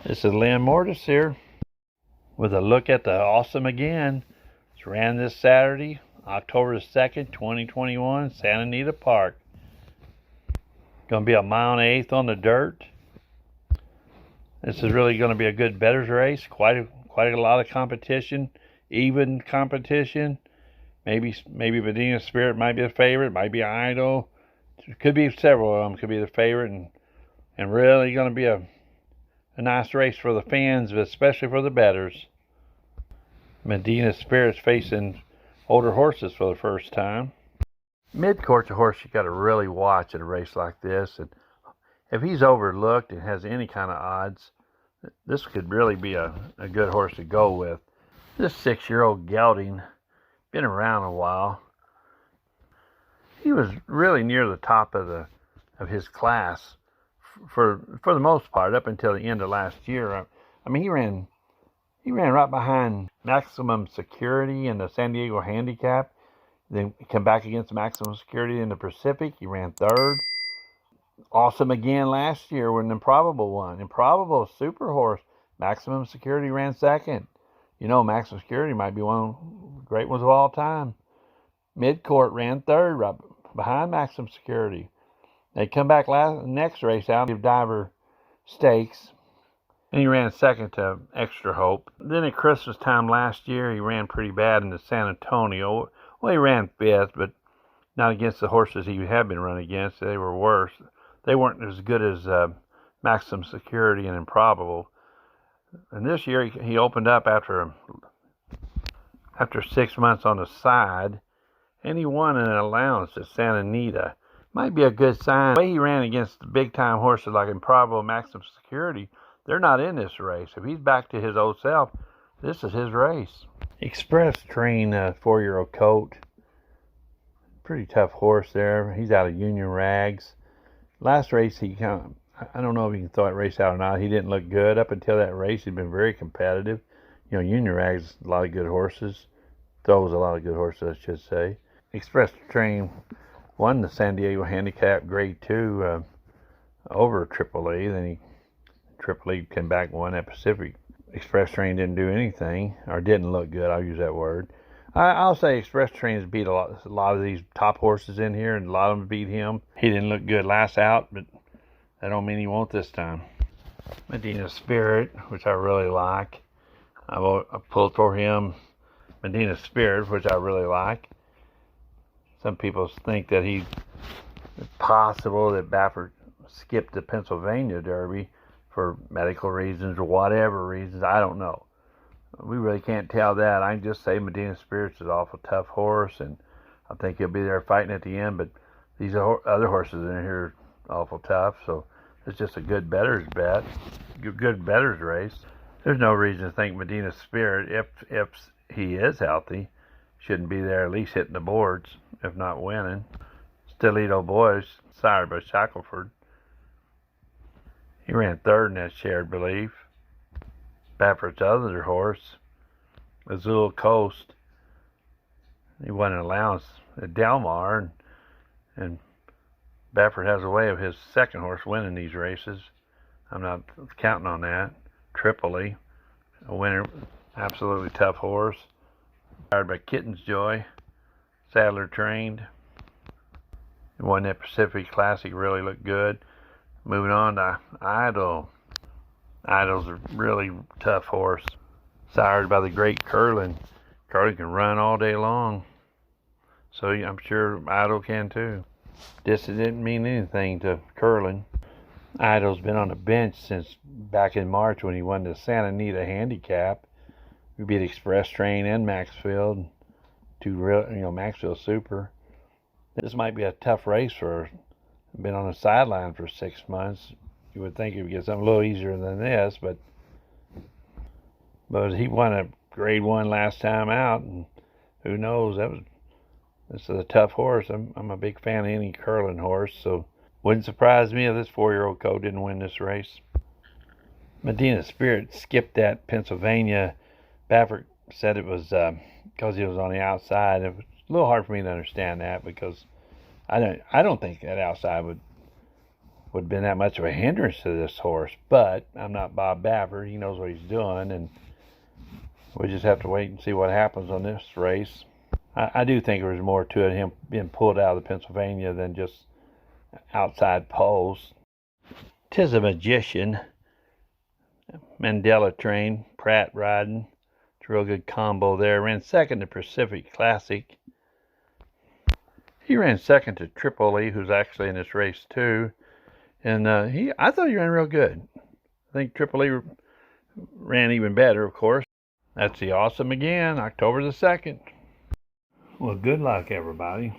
This is Lynn Mortis here with a look at the Awesome Again. It's ran this Saturday, October 2nd, 2021, Santa Anita Park. Going to be a mile and an eighth on the dirt. This is really going to be a good bettors race. Quite a lot of competition, even competition. Maybe Medinas Spirit might be the favorite, might be Idol. Could be several of them. Could be the favorite, and really going to be a nice race for the fans, but especially for the bettors. Medinas Spirit's facing older horses for the first time. Midcourt's a horse you got to really watch at a race like this, and if he's overlooked and has any kind of odds, this could really be a good horse to go with. This 6-year-old gelding, been around a while. He was really near the top of his class for the most part up until the end of last year. I mean, he ran right behind Maximum Security in the San Diego Handicap. Then come back against Maximum Security in the Pacific. He ran third. Awesome Again last year when Improbable won. Improbable, super horse. Maximum Security ran second. You know, Maximum Security might be one of the great ones of all time. Midcourt ran third right behind Maximum Security. They come back next race out, give Diver Stakes, and he ran second to Extra Hope. Then at Christmas time last year, he ran pretty bad in the San Antonio. Well, he ran fifth, but not against the horses he had been run against. They were worse. They weren't as good as Maximum Security and Improbable. And this year, he opened up after 6 months on the side, and he won an allowance at Santa Anita. Might be a good sign. The way he ran against the big-time horses like Improbable and Maximum Security, they're not in this race. If he's back to his old self, this is his race. Express Train, 4-year-old colt. Pretty tough horse there. He's out of Union Rags. Last race, I don't know if he can throw that race out or not. He didn't look good. Up until that race, he'd been very competitive. You know, Union Rags, a lot of good horses. Throws a lot of good horses, I should say. Express Train won the San Diego Handicap Grade 2 over Tripoli. Then Tripoli came back and won that Pacific. Express Train didn't do anything, or didn't look good. I'll use that word. I'll say Express Train has beat a lot of these top horses in here, and a lot of them beat him. He didn't look good last out, but that don't mean he won't this time. Medinas Spirit, which I really like. I pulled for him. Medinas Spirit, which I really like. Some people think that it's possible that Baffert skipped the Pennsylvania Derby for medical reasons or whatever reasons. I don't know. We really can't tell that. I can just say Medinas Spirit's an awful tough horse, and I think he'll be there fighting at the end. But these other horses in here are awful tough, so it's just a good bettors bet, good bettors race. There's no reason to think Medinas Spirit, if he is healthy, shouldn't be there at least hitting the boards, if not winning. Stilito Boys, sired by Shackelford. He ran third in that shared belief. Baffert's other horse, Azul Coast, he won an allowance at Del Mar, and Baffert has a way of his second horse winning these races. I'm not counting on that. Tripoli, a winner, absolutely tough horse. Powered by Kitten's Joy, saddler trained. He won that Pacific Classic, really looked good. Moving on to Idol. Idol's a really tough horse, sired by the great Curlin. Curlin can run all day long, so I'm sure Idol can too. This didn't mean anything to Curlin. Idol's been on the bench since back in March when he won the Santa Anita Handicap. We beat Express Train and Maxfield, Maxfield Super. This might be a tough race for her. Been on the sideline for 6 months. You would think he would get something a little easier than this, but he won a Grade 1 last time out, and who knows? This is a tough horse. I'm a big fan of any Curlin horse, so wouldn't surprise me if this 4-year-old colt didn't win this race. Medinas Spirit skipped that Pennsylvania. Baffert said it was because he was on the outside. It was a little hard for me to understand that because I don't think that outside would have been that much of a hindrance to this horse. But I'm not Bob Baffert. He knows what he's doing, and we just have to wait and see what happens on this race. I do think there was more to it, him being pulled out of the Pennsylvania than just outside poles. 'Tis a Magician. Mandela train, Pratt riding. It's a real good combo there. Ran second to Pacific Classic. He ran second to Tripoli, who's actually in this race too. And I thought he ran real good. I think Tripoli ran even better, of course. That's the Awesome again, October the 2nd. Well, good luck, everybody.